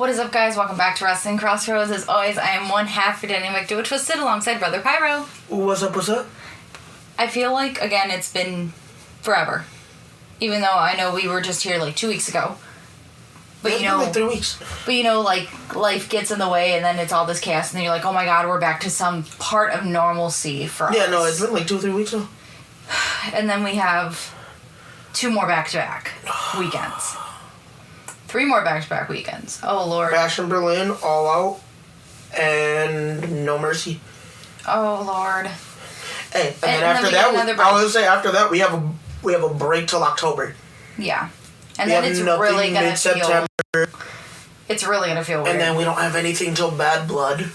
What is up, guys? Welcome back to Wrestling Crossroads. As always, I am one half for Dynamic Duo Twisted alongside Brother Pyro. What's up, what's up? I feel like, again, it's been forever. Even though I know we were just here like 2 weeks ago. But yeah, like 3 weeks. But like, life gets in the way and then it's all this chaos and then you're like, oh my god, we're back to some part of normalcy for us. Yeah, no, it's been like 2 or 3 weeks now. And then we have 2 more back-to-back weekends. 3 more back-to-back weekends. Oh, Lord. Bash in Berlin, All Out, and No Mercy. Oh, Lord. Hey, and then after that, I was gonna say after that we have a break till October. Yeah, and then it's really gonna feel. It's really gonna feel weird. And then we don't have anything till Bad Blood.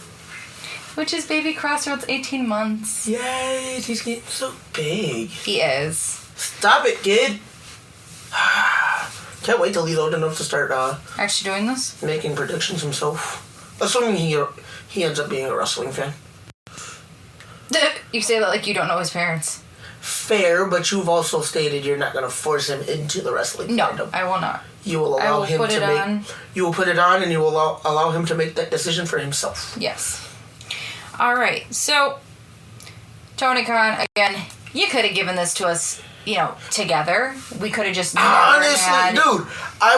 Which is Baby Crossroads 18 months. Yay, he's getting so big. He is. Stop it, kid. Can't wait till he's old enough to start actually doing this? Making predictions himself. Assuming he ends up being a wrestling fan. You say that like you don't know his parents. Fair, but you've also stated you're not going to force him into the wrestling fandom. I will not. You will allow him to make. You will put it on, and you will allow him to make that decision for himself. Yes. All right. So, Tony Khan, again, you could have given this to us, together. We could have just honestly, dude. I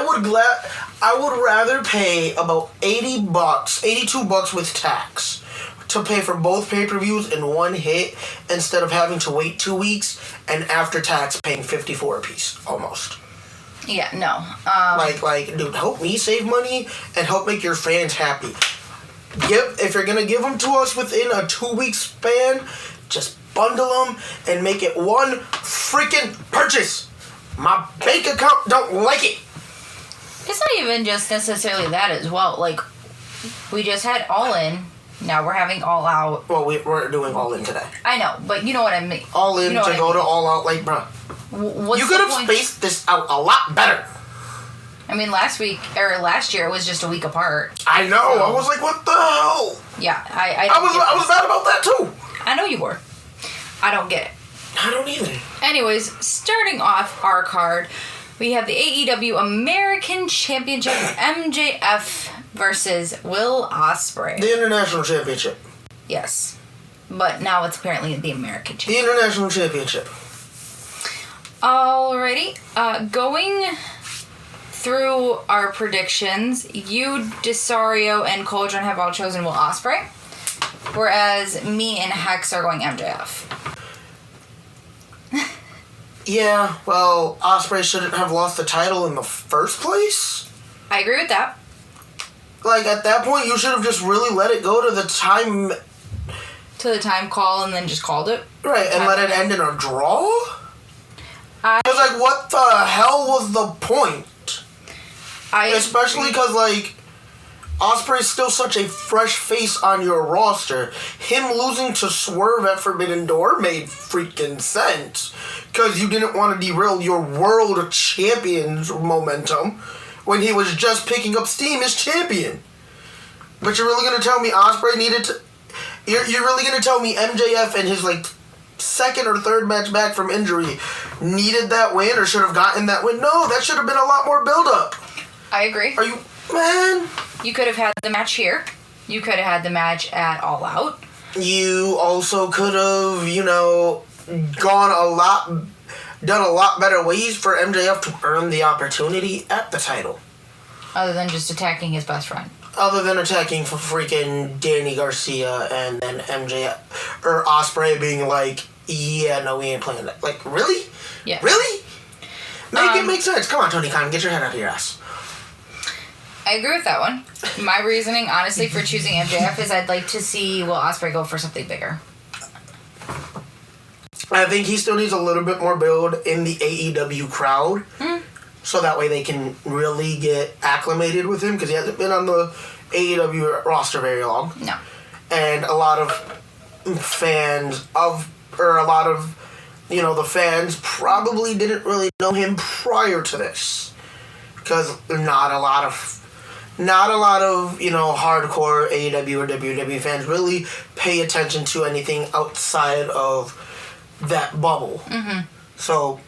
would rather pay about $80, $82 with tax, to pay for both pay-per-views in one hit instead of having to wait 2 weeks and after tax paying $54 a piece almost. Yeah, no. Like, dude, help me save money and help make your fans happy. If you're gonna give them to us within a 2-week span, just bundle them and make it one freaking purchase. My bank account don't like it. It's not even just necessarily that as well. Like, we just had All In. Now we're having All Out. Well, we're doing All In today. I know, but you know what I mean. All In to go to All Out, like, bruh. You could have spaced this out a lot better. I mean, last year it was just a week apart. I know. So. I was like, what the hell? Yeah, I was mad about that too. I know you were. I don't get it. I don't either. Anyways, starting off our card, we have the AEW American Championship, MJF versus Will Ospreay. The International Championship. Yes. But now it's apparently the American Championship. The International Championship. Alrighty. Going through our predictions, you, Desario, and Cauldron have all chosen Will Ospreay, whereas me and Hex are going MJF. Yeah, well, Ospreay shouldn't have lost the title in the first place. I agree with that. Like, at that point, you should have just really let it go to the time... To the time call and then just called it? Right, and let it end in a draw? I was like, what the hell was the point? Especially because, like, Ospreay's still such a fresh face on your roster. Him losing to Swerve at Forbidden Door made freaking sense. Because you didn't want to derail your world champion's momentum when he was just picking up steam as champion. But you're really going to tell me Ospreay needed to... You're really going to tell me MJF and his, like, second or third match back from injury needed that win or should have gotten that win? No, that should have been a lot more build-up. I agree. Are you... Man... You could have had the match here. You could have had the match at All Out. You also could have, done a lot better ways for MJF to earn the opportunity at the title. Other than just attacking his best friend. Other than attacking for freaking Danny Garcia and then MJF or Ospreay being like, yeah, no, we ain't playing that. Like, really? Yeah. Really? Make it make sense. Come on, Tony Khan, get your head out of your ass. I agree with that one. My reasoning, honestly, for choosing MJF is I'd like to see Will Ospreay go for something bigger. I think he still needs a little bit more build in the AEW crowd. So that way they can really get acclimated with him because he hasn't been on the AEW roster very long. No. And a lot of fans the fans probably didn't really know him prior to this. Because not a lot of hardcore AEW or WWE fans really pay attention to anything outside of that bubble. Mm-hmm. So,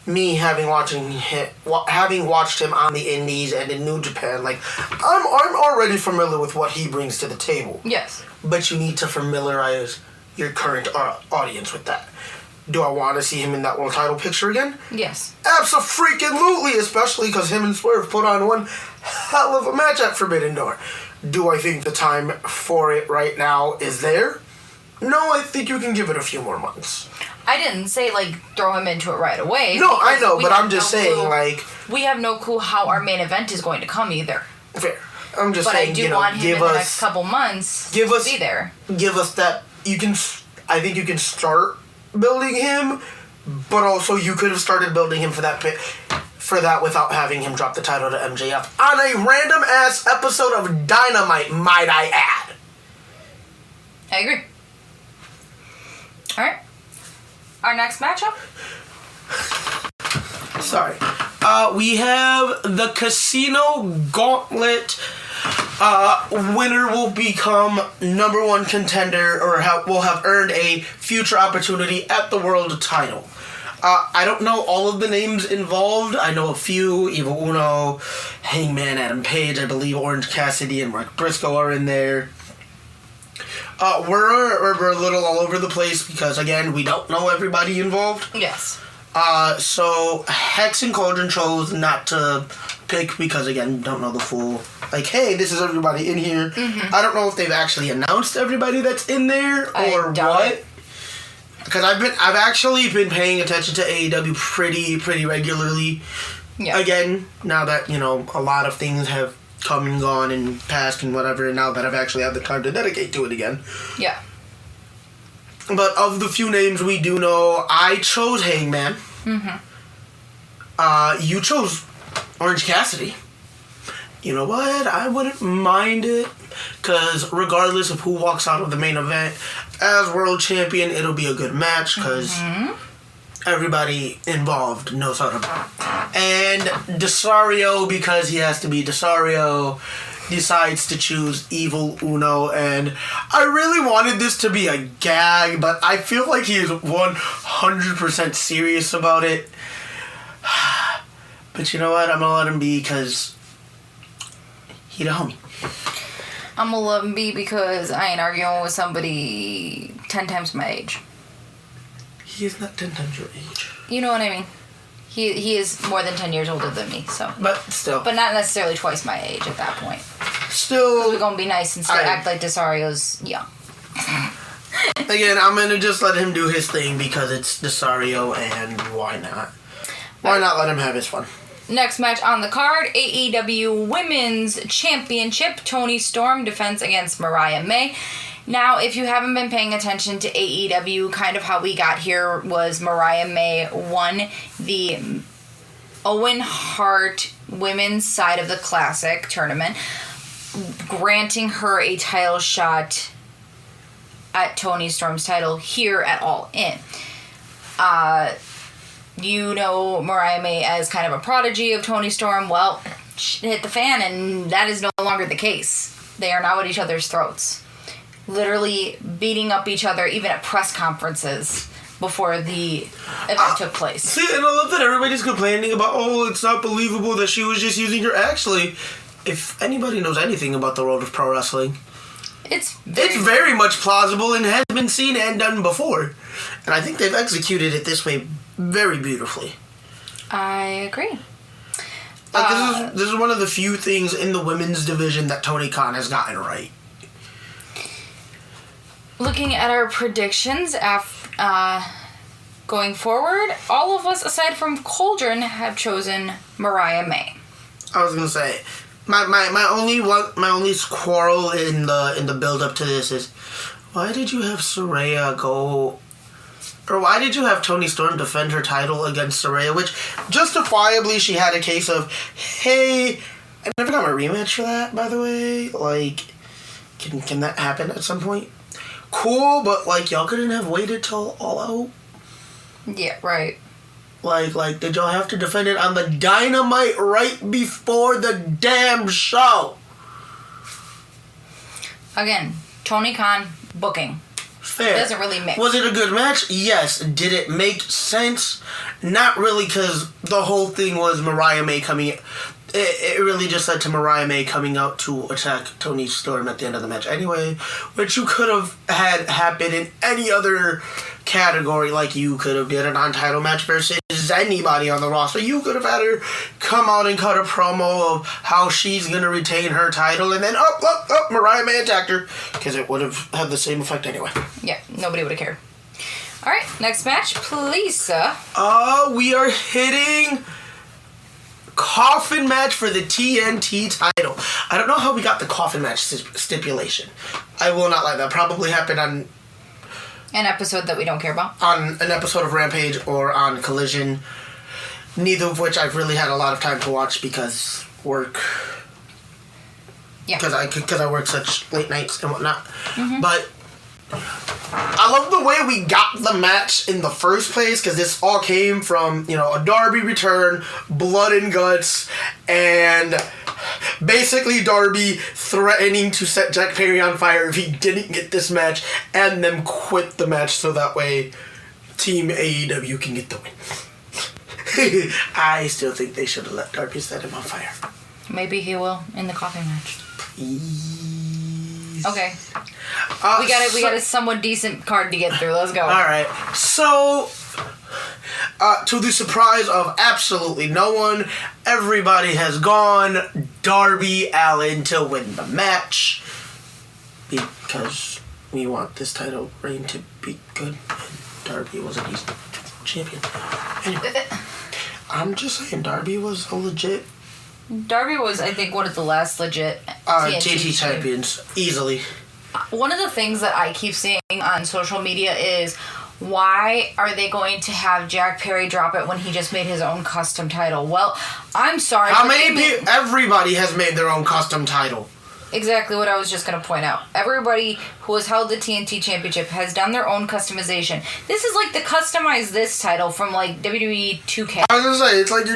me having watched him on the Indies and in New Japan, like, I'm already familiar with what he brings to the table. Yes. But you need to familiarize your current audience with that. Do I want to see him in that world title picture again? Yes. Abso-freaking-lutely, especially because him and Swerve put on one hell of a match at Forbidden Door. Do I think the time for it right now is there? No, I think you can give it a few more months. I didn't say, like, throw him into it right away. No, I know, but I'm just saying, like... We have no clue how our main event is going to come either. Fair. I'm just saying, But I do want him in the next couple months to be there. Give us that... I think you can start building him, but also you could have started building him for that without having him drop the title to MJF on a random-ass episode of Dynamite, might I add. I agree. Alright. Our next matchup? Sorry. We have the Casino Gauntlet. Winner will become number one contender or will have earned a future opportunity at the world title. I don't know all of the names involved. I know a few. Evil Uno, Hangman Adam Page, I believe Orange Cassidy and Mark Briscoe are in there. We're a little all over the place because, again, we don't know everybody involved. Yes. So Hex and Cauldron chose not to pick because, again, don't know the full... Like, hey, this is everybody in here. Mm-hmm. I don't know if they've actually announced everybody that's in there or what. Because I've actually been paying attention to AEW pretty regularly. Yeah. Again, now that, a lot of things have come and gone and passed and whatever, and now that I've actually had the time to dedicate to it again. Yeah. But of the few names we do know, I chose Hangman. Mm-hmm. You chose Orange Cassidy. You know what? I wouldn't mind it, because regardless of who walks out of the main event as world champion, it'll be a good match, because everybody involved knows how to... And Desario, because he has to be Desario, decides to choose Evil Uno, and I really wanted this to be a gag, but I feel like he is 100% serious about it. But you know what? I'm gonna let him be, because he the homie. I'm gonna let him be because I ain't arguing with somebody 10 times my age. He is not 10 times your age. You know what I mean? He is more than 10 years older than me, so. But still. But not necessarily twice my age at that point. Still. We're gonna be nice and still act like Desario's young. Again, I'm gonna just let him do his thing because it's Desario, and why not? Why not let him have his fun? Next match on the card, AEW Women's Championship. Toni Storm defense against Mariah May. Now, if you haven't been paying attention to AEW, kind of how we got here was Mariah May won the Owen Hart women's side of the Classic tournament, granting her a title shot at Toni Storm's title here at All In. You know Mariah May as kind of a prodigy of Toni Storm. Well, she hit the fan, and that is no longer the case. They are now at each other's throats. Literally beating up each other, even at press conferences before the event took place. See, and I love that everybody's complaining about, it's not believable that she was just using her. Actually, if anybody knows anything about the world of pro wrestling, it's very much plausible and has been seen and done before. And I think they've executed it this way very beautifully. I agree. Like, this is one of the few things in the women's division that Tony Khan has gotten right. Looking at our predictions going forward, all of us, aside from Cauldron, have chosen Mariah May. I was gonna say, my only quarrel in the build up to this is, why did you have Saraya go? Or why did you have Toni Storm defend her title against Saraya, which justifiably she had a case of, hey, I never got my rematch for that, by the way. Like, can that happen at some point? Cool, but, like, y'all couldn't have waited till All Out? Yeah, right. Like, did y'all have to defend it on the Dynamite right before the damn show? Again, Tony Khan booking. Fair. It doesn't really mix. Was it a good match? Yes. Did it make sense? Not really, because the whole thing was Mariah May coming in. It really just led to Mariah May coming out to attack Toni Storm at the end of the match anyway, which you could have had happen in any other category. Like, you could have did a non-title match versus anybody on the roster. You could have had her come out and cut a promo of how she's going to retain her title, and then, Mariah May attacked her, because it would have had the same effect anyway. Yeah, nobody would have cared. All right, next match, please, sir. We are hitting coffin match for the TNT title. I don't know how we got the coffin match stipulation. I will not lie. That probably happened on an episode that we don't care about. On an episode of Rampage or on Collision. Neither of which I've really had a lot of time to watch because work. Yeah. Because I work such late nights and whatnot. Mm-hmm. But I love the way we got the match in the first place, because this all came from, a Darby return, blood and guts, and basically Darby threatening to set Jack Perry on fire if he didn't get this match, and then quit the match so that way Team AEW can get the win. I still think they should have let Darby set him on fire. Maybe he will in the coffin match. Please. Okay. We got a somewhat decent card to get through. Let's go. Alright. So, to the surprise of absolutely no one, everybody has gone Darby Allin to win the match. Because we want this title reign to be good. And Darby was a decent champion. Anyway, I'm just saying, Darby was a legit... Darby was, I think, one of the last legit TNT champions. Easily. One of the things that I keep seeing on social media is, why are they going to have Jack Perry drop it when he just made his own custom title? Well, I'm sorry. How many people? Everybody has made their own custom title. Exactly what I was just going to point out. Everybody who has held the TNT Championship has done their own customization. This is like the customize this title from like WWE 2K. I was going to say, it's like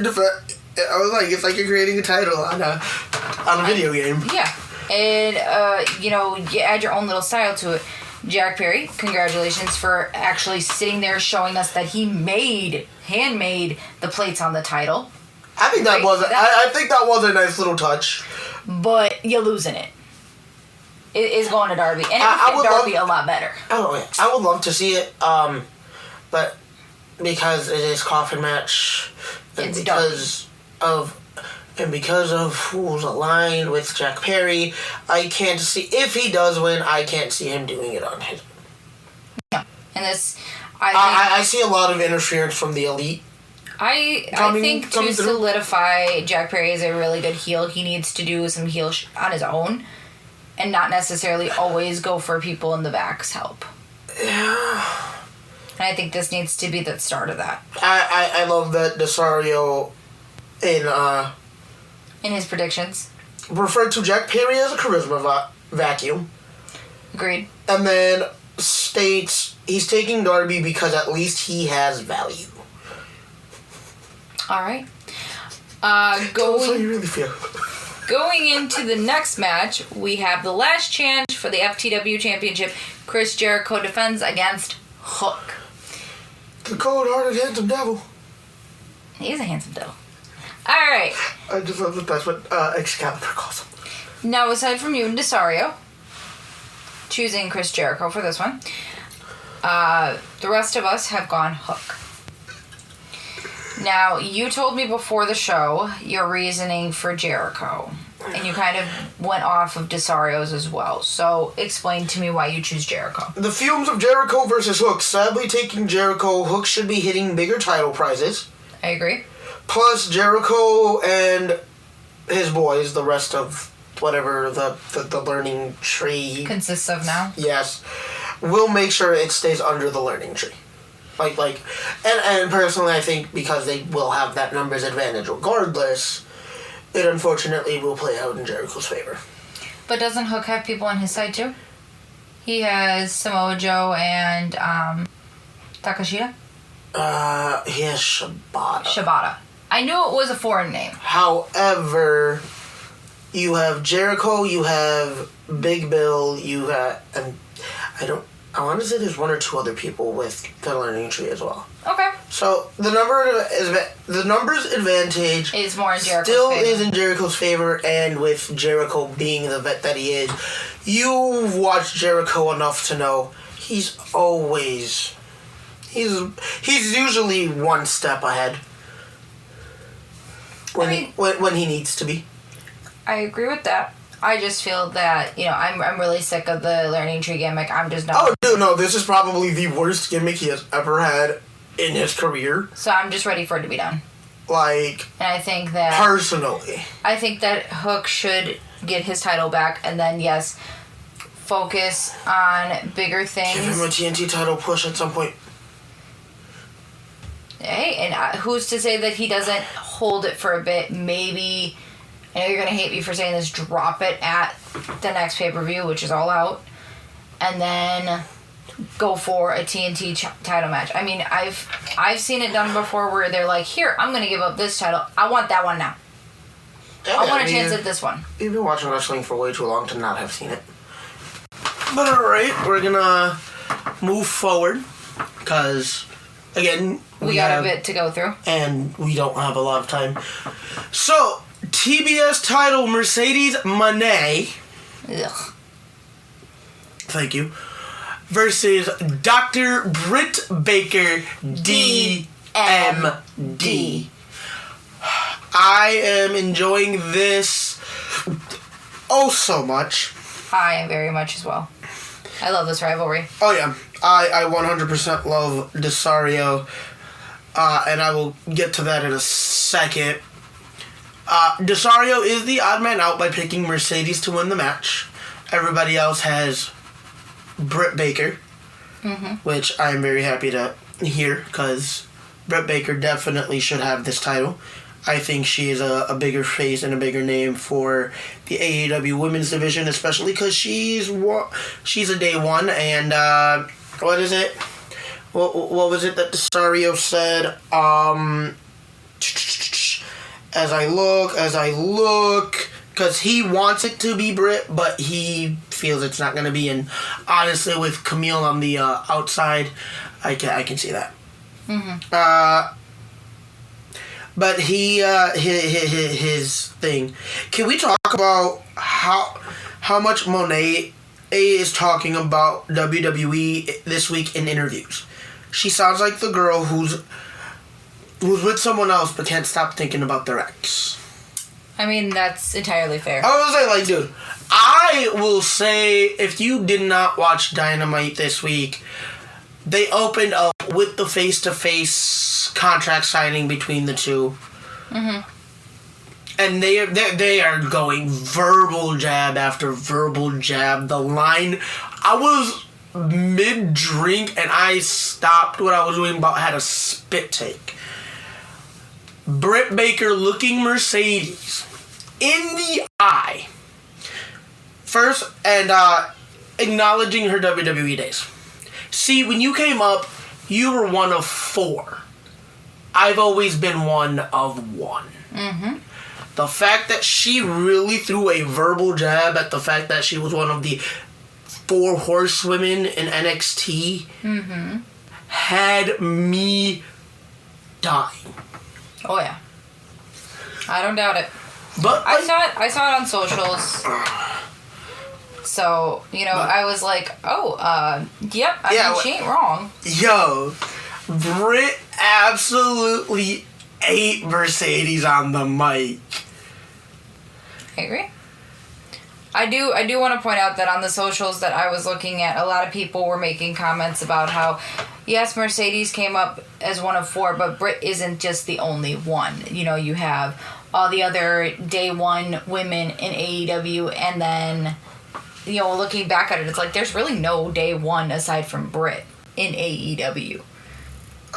it's like you're creating a title on a video game. Yeah. And, you add your own little style to it. Jack Perry, congratulations for actually sitting there showing us that he handmade the plates on the title. I think I think that was a nice little touch. But you're losing it. It is going to Darby. And it would fit Darby a lot better. Oh, yeah. I would love to see it, but because it is coffin match, and because of who's aligned with Jack Perry, I can't see, if he does win, I can't see him doing it on his own. Yeah. And this, I see a lot of interference from the Elite. I think to solidify Jack Perry as a really good heel, he needs to do some heel on his own and not necessarily always go for people in the back's help. Yeah. And I think this needs to be the start of that. I love that Desario in his predictions referred to Jack Perry as a charisma vacuum. Agreed. And then states he's taking Darby because at least he has value. All right. Tell us how you really feel. Going into the next match, we have the last chance for the FTW Championship. Chris Jericho defends against Hook. The cold-hearted handsome devil. He is a handsome devil. All right. I just love that that's what Excalibur calls him. Now, aside from you and Desario choosing Chris Jericho for this one, the rest of us have gone Hook. Now, you told me before the show your reasoning for Jericho, and you kind of went off of Desario's as well. So, explain to me why you choose Jericho. The fumes of Jericho versus Hook. Sadly, taking Jericho, Hook should be hitting bigger title prizes. I agree. Plus, Jericho and his boys, the rest of whatever the learning tree consists of now. Yes, will make sure it stays under the learning tree. And personally, I think because they will have that numbers advantage regardless, it unfortunately will play out in Jericho's favor. But doesn't Hook have people on his side too? He has Samoa Joe and Takashita? He has Shibata. I knew it was a foreign name. However, you have Jericho, you have Big Bill, you have... I want to say there's one or two other people with the learning tree as well. Okay. So the numbers advantage is more in Jericho's still favor. is in Jericho's favor, and with Jericho being the vet that he is, you've watched Jericho enough to know he's usually one step ahead when he needs to be. I agree with that. I just feel that, I'm really sick of the learning tree gimmick. I'm just not. Oh, dude, no, this is probably the worst gimmick he has ever had in his career. So I'm just ready for it to be done. And I think that... Personally. I think that Hook should get his title back, and then, yes, focus on bigger things. Give him a TNT title push at some point. Hey, and who's to say that he doesn't hold it for a bit? Maybe... I know you're going to hate me for saying this, drop it at the next pay-per-view, which is All Out, and then go for a TNT title match. I mean, I've seen it done before where they're like, here, I'm going to give up this title. I want that one now. Yeah, I want a chance at this one. You've been watching wrestling for way too long to not have seen it. But alright, we're going to move forward, because, again... We got a bit to go through. And we don't have a lot of time. So... TBS title Mercedes Moné. Ugh. Thank you. Versus Dr. Britt Baker DMD. I am enjoying this so much. I am very much as well. I love this rivalry. Oh yeah. I 100% love Desario. And I will get to that in a second. Desario is the odd man out by picking Mercedes to win the match. Everybody else has Britt Baker, which I am very happy to hear, because Britt Baker definitely should have this title. I think she is a bigger face and a bigger name for the AEW women's division, especially because she's a day one, and what is it? What was it that Desario said? As I look, because he wants it to be Britt, but he feels it's not going to be. And honestly, with Camille on the outside, I can see that. But his thing. Can we talk about how much Monet is talking about WWE this week in interviews? She sounds like the girl who's with someone else but can't stop thinking about their ex. I mean, that's entirely fair. I was like, dude, I will say, if you did not watch Dynamite this week, they opened up with the face-to-face contract signing between the two. And they are going verbal jab after verbal jab. The line, I was mid-drink and I stopped what I was doing, about had a spit take. Britt Baker looking Mercedes in the eye first and acknowledging her WWE days. See, when you came up, you were one of 4. I've always been one of 1. The fact that she really threw a verbal jab at the fact that she was one of the 4 horsewomen in NXT had me dying. Oh yeah, I don't doubt it. But I saw it on socials. So I was like, yep. I mean, she ain't wrong. Yo, Britt absolutely ate Mercedes on the mic. I agree. I do want to point out that on the socials that I was looking at, a lot of people were making comments about how, yes, Mercedes came up as one of 4, but Britt isn't just the only one. You have all the other day one women in AEW, and then, looking back at it, it's like there's really no day one aside from Britt in AEW.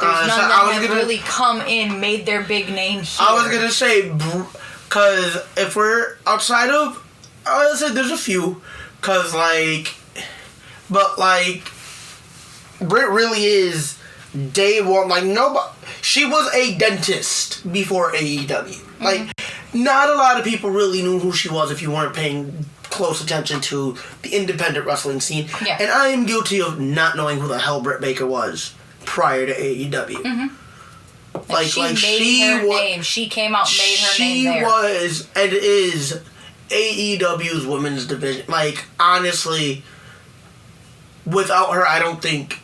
There's none that have really come in, made their big name here. I was going to say, because if we're outside of, I would say there's a few, because, Britt really is day one, nobody, she was a dentist before AEW. Not a lot of people really knew who she was if you weren't paying close attention to the independent wrestling scene. Yeah. And I am guilty of not knowing who the hell Britt Baker was prior to AEW. Like she made her name. She came out and made her name there. She was and is AEW's women's division. Like, honestly, without her, I don't think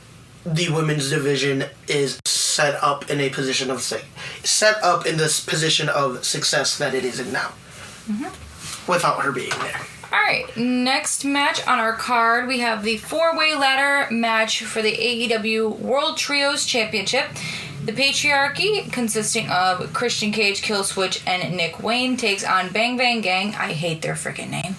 the women's division is set up in this position of success that it is in now. Without her being there. Alright, next match on our card, we have the 4-way ladder match for the AEW World Trios Championship. The Patriarchy, consisting of Christian Cage, Killswitch, and Nick Wayne, takes on Bang Bang Gang. I hate their freaking name.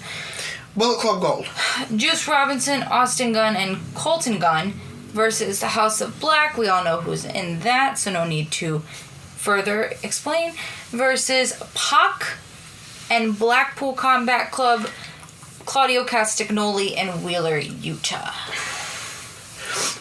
Bullet Club Gold. Juice Robinson, Austin Gunn, and Colton Gunn versus the House of Black. We all know who's in that, so no need to further explain. Versus Pac and Blackpool Combat Club, Claudio Castagnoli, and Wheeler Yuta.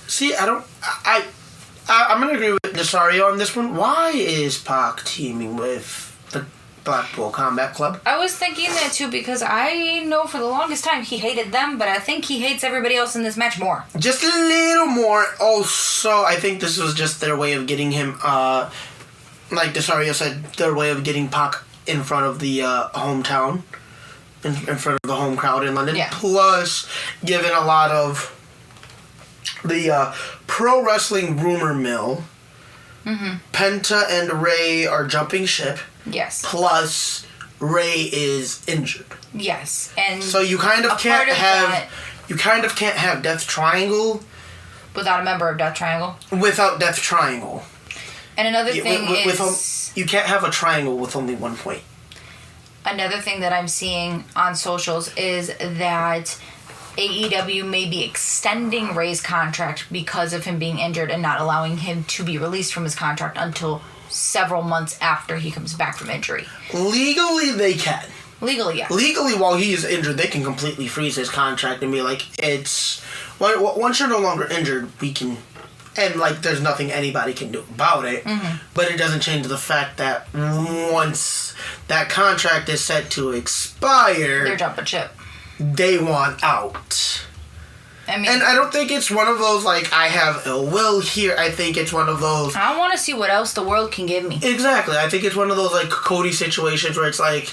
See, I'm going to agree with Desario on this one. Why is Pac teaming with the Blackpool Combat Club? I was thinking that too because I know for the longest time he hated them, but I think he hates everybody else in this match more. Just a little more. Also, I think this was just their way of getting him, like Desario said, their way of getting Pac in front of the hometown, in front of the home crowd in London. Yeah. Plus, given a lot of the pro wrestling rumor mill, Penta and Ray are jumping ship. Yes. Plus, Ray is injured. Yes, and so you kind of can't have Death Triangle without a member of Death Triangle. Without Death Triangle. And another thing is you can't have a triangle with only one point. Another thing that I'm seeing on socials is that AEW may be extending Ray's contract because of him being injured and not allowing him to be released from his contract until several months after he comes back from injury. Legally, they can. Legally, yes. Legally, while he is injured, they can completely freeze his contract and be like, once you're no longer injured, we can... And, like, there's nothing anybody can do about it. But it doesn't change the fact that once that contract is set to expire... They're jumping ship. They want out. And I don't think it's one of those, like, I have ill will here. I think it's one of those... I want to see what else the world can give me. Exactly. I think it's one of those, like, Cody situations where it's like,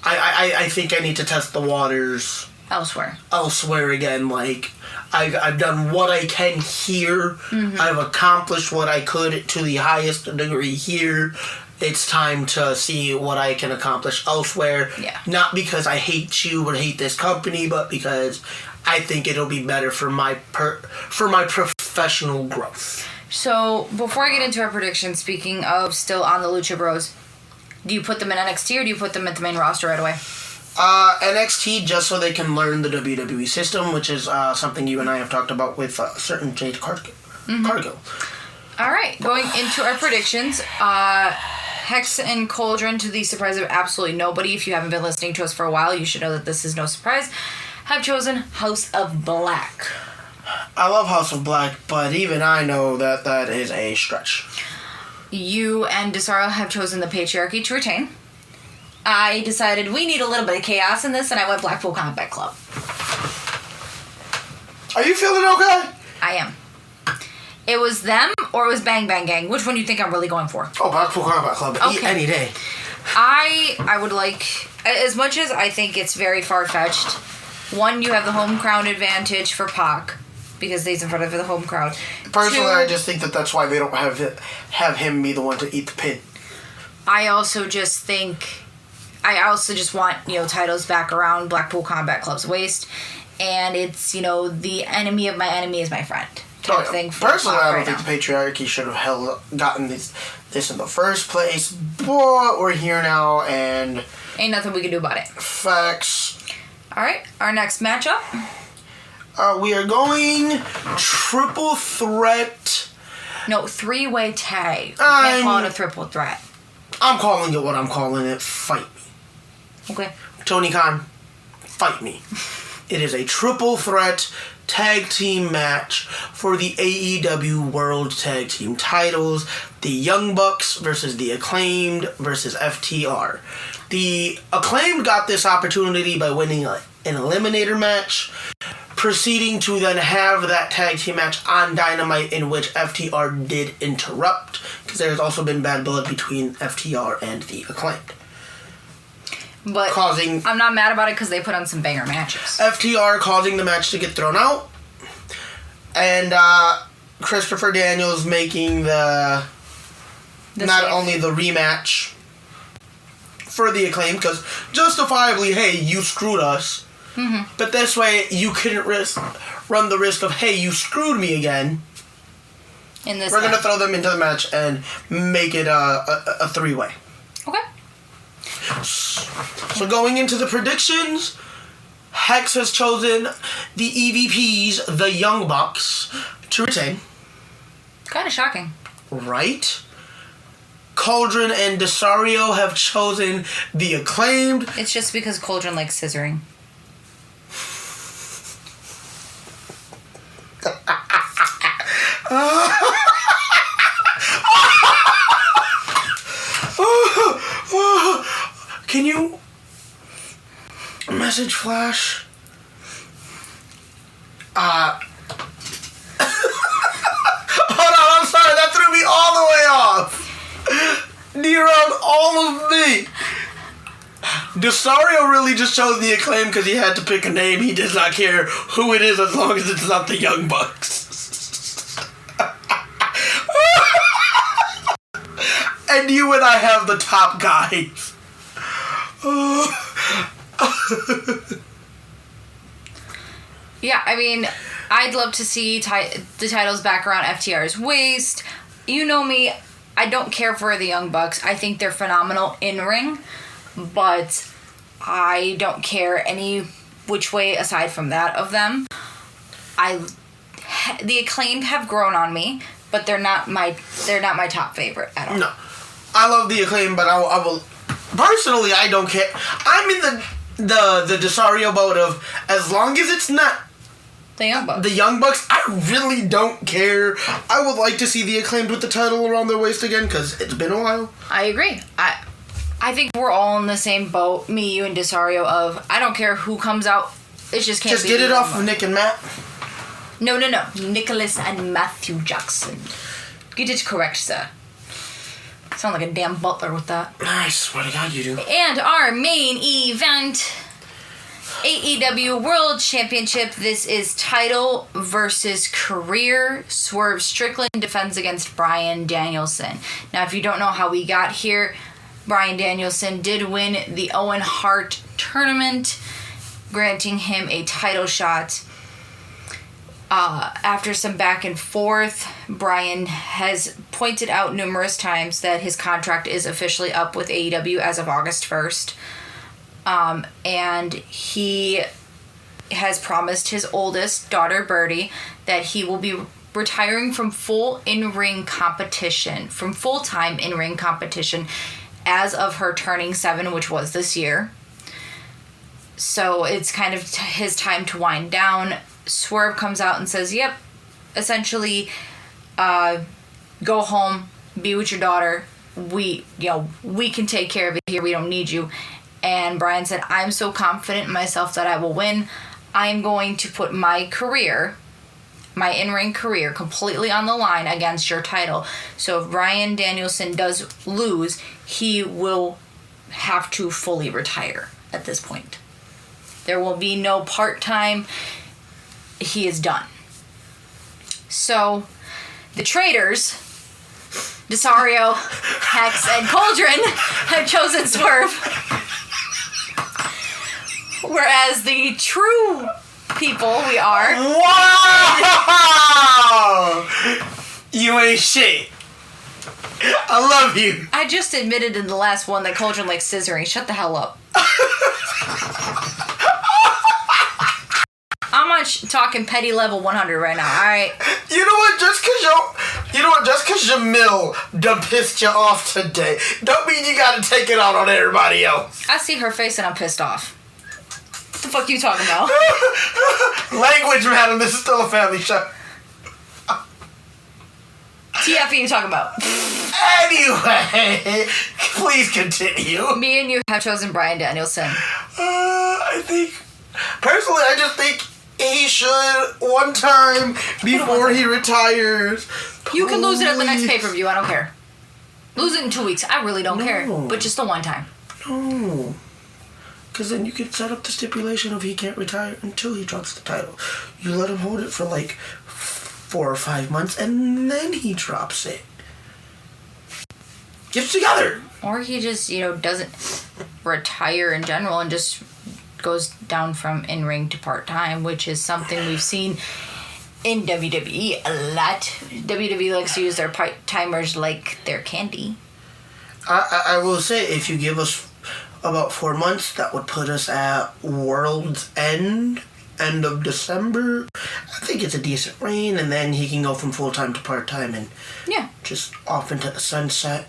I think I need to test the waters... Elsewhere again. Like, I've done what I can here. I've accomplished what I could to the highest degree here. It's time to see what I can accomplish elsewhere. Yeah. Not because I hate you or hate this company, but because I think it'll be better for my professional growth. So, before I get into our predictions, speaking of still on the Lucha Bros, do you put them in NXT or do you put them at the main roster right away? NXT, just so they can learn the WWE system, which is something you and I have talked about with certain Jade Cargill. All right, going into our predictions, Hex and Cauldron, to the surprise of absolutely nobody, if you haven't been listening to us for a while, you should know that this is no surprise, have chosen House of Black. I love House of Black, but even I know that that is a stretch. You and Desario have chosen the Patriarchy to retain. I decided we need a little bit of chaos in this, and I went Blackpool Combat Club. Are you feeling okay? I am. It was them, or it was Bang Bang Gang? Which one do you think I'm really going for? Oh, Blackpool Combat Club. Okay. Any day. I would like, as much as I think it's very far-fetched, one, you have the home crowd advantage for Pac, because he's in front of the home crowd. Personally, I just think that that's why they don't have him be the one to eat the pin. I also just want, titles back around Blackpool Combat Club's waist. And it's, the enemy of my enemy is my friend. Thing personally, I don't think the Patriarchy should have gotten this in the first place. But we're here now, and... Ain't nothing we can do about it. Facts. Alright, our next matchup. We are going triple threat. No, 3-way tag. You can't call it a triple threat. I'm calling it what I'm calling it. Fight me. Okay. Tony Khan, fight me. It is a triple threat tag team match for the AEW World Tag Team titles. The Young Bucks versus the Acclaimed versus FTR. The Acclaimed got this opportunity by winning an an eliminator match, proceeding to then have that tag team match on Dynamite, in which FTR did interrupt, because there's also been bad blood between FTR and the Acclaimed. But I'm not mad about it because they put on some banger matches. FTR causing the match to get thrown out, and Christopher Daniels making not only the rematch for the Acclaim, because justifiably, hey, you screwed us. Mm-hmm. But this way, you couldn't run the risk of, hey, you screwed me again. We're going to throw them into the match and make it a three-way. Okay. So going into the predictions, Hex has chosen the EVPs, the Young Bucks, to retain. Kind of shocking. Right? Cauldron and Desario have chosen the Acclaimed. It's just because Cauldron likes scissoring. Can you message Flash? Hold on, I'm sorry, that threw me all the way off. Derailed all of me. Desario really just chose the Acclaim because he had to pick a name. He does not care who it is as long as it's not the Young Bucks. And you and I have the top guys. Yeah, I mean, I'd love to see the titles back around FTR's waist. You know me, I don't care for the Young Bucks. I think they're phenomenal in-ring, but I don't care any which way aside from that of them. The Acclaimed have grown on me, but they're not my top favorite at all. No. I love the Acclaim, but I will personally, I don't care. I'm in the Desario boat of, as long as it's not the Young Bucks, I really don't care. I would like to see the Acclaimed with the title around their waist again, because it's been a while. I agree. I think we're all in the same boat, me, you, and Desario, of I don't care who comes out. It just can't be. Just get it off of Nick and Matt. No. Nicholas and Matthew Jackson. Get it correct, sir. Sound like a damn butler with that. I swear to God, you do. And our main event, AEW World Championship. This is title versus career. Swerve Strickland defends against Bryan Danielson. Now, if you don't know how we got here, Bryan Danielson did win the Owen Hart tournament, granting him a title shot. After some back and forth, Bryan has pointed out numerous times that his contract is officially up with AEW as of August 1st. And he has promised his oldest daughter, Birdie, that he will be retiring from full-time in-ring competition as of her turning 7, which was this year. So it's kind of his time to wind down. Swerve comes out and says, yep, essentially, go home, be with your daughter. We can take care of it here. We don't need you. And Bryan said, I'm so confident in myself that I will win. I'm going to put my career, my in-ring career, completely on the line against your title. So if Bryan Danielson does lose, he will have to fully retire at this point. There will be no part-time. He is done. So, the traitors, Desario, Hex, and Cauldron, have chosen Swerve. Whereas the true people we are... Wow! You ain't shit. I love you. I just admitted in the last one that Cauldron likes scissoring. Shut the hell up. I'm on talking petty level 100 right now, alright? You know what, just cause Jamil done pissed you off today, don't mean you gotta take it out on everybody else. I see her face and I'm pissed off. What the fuck you talking about? Language, madam, this is still a family show. TF are you talking about? Anyway, please continue. Me and you have chosen Bryan Danielson. I think Personally, I just think he should, one time before he retires. You can lose it at the next pay-per-view. I don't care. Lose it in 2 weeks. I really don't care. But just the one time. No. Because then you could set up the stipulation of he can't retire until he drops the title. You let him hold it for like 4 or 5 months, and then he drops it. Get it together. Or he just, doesn't retire in general and just goes down from in-ring to part-time, which is something we've seen in WWE a lot. WWE likes to use their part-timers like they're candy. I will say, if you give us about 4 months, that would put us at World's End of December. I think it's a decent reign, and then he can go from full-time to part-time and just off into the sunset.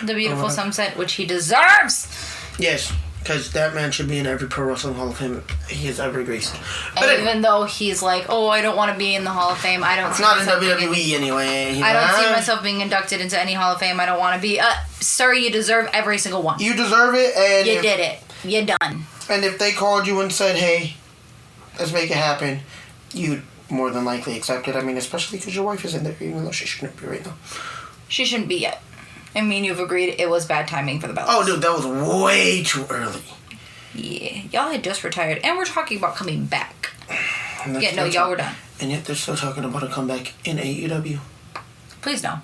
The beautiful sunset, which he deserves. Yes, because that man should be in every Pro Wrestling Hall of Fame he has ever graced. But even though he's like, I don't want to be in the Hall of Fame, I don't see not in WWE anyway. I don't see myself being inducted into any Hall of Fame. I don't want to be. Sir, you deserve every single one. You deserve it, and you did it. You're done. And if they called you and said, "Hey, let's make it happen," you'd more than likely accept it. I mean, especially because your wife is in there, even though she shouldn't be right now. She shouldn't be yet. I mean, you've agreed it was bad timing for the belts. Oh, dude, that was way too early. Yeah, y'all had just retired, and we're talking about coming back. Y'all were done. And yet they're still talking about a comeback in AEW. Please no.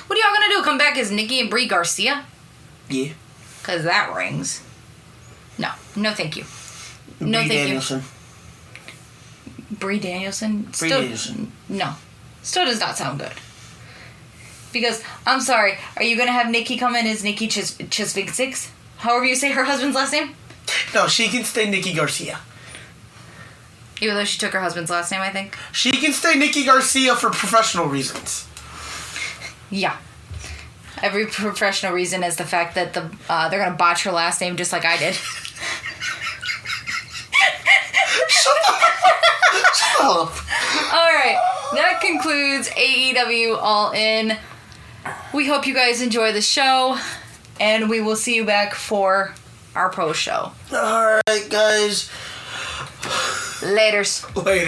What are y'all gonna do? Come back as Nikki and Brie Garcia? Yeah. Because that rings. No, thank you. No, Brie thank Danielson. you. Brie Danielson? Danielson. No. Still does not sound good. Because, I'm sorry, are you going to have Nikki come in as Nikki Chisvig6? However you say her husband's last name? No, she can stay Nikki Garcia. Even though she took her husband's last name, I think? She can stay Nikki Garcia for professional reasons. Yeah. Every professional reason is the fact that they're going to botch her last name just like I did. Shut up. Alright, that concludes AEW All In. We hope you guys enjoy the show, and we will see you back for our post show. Alright, guys. Laters. Later.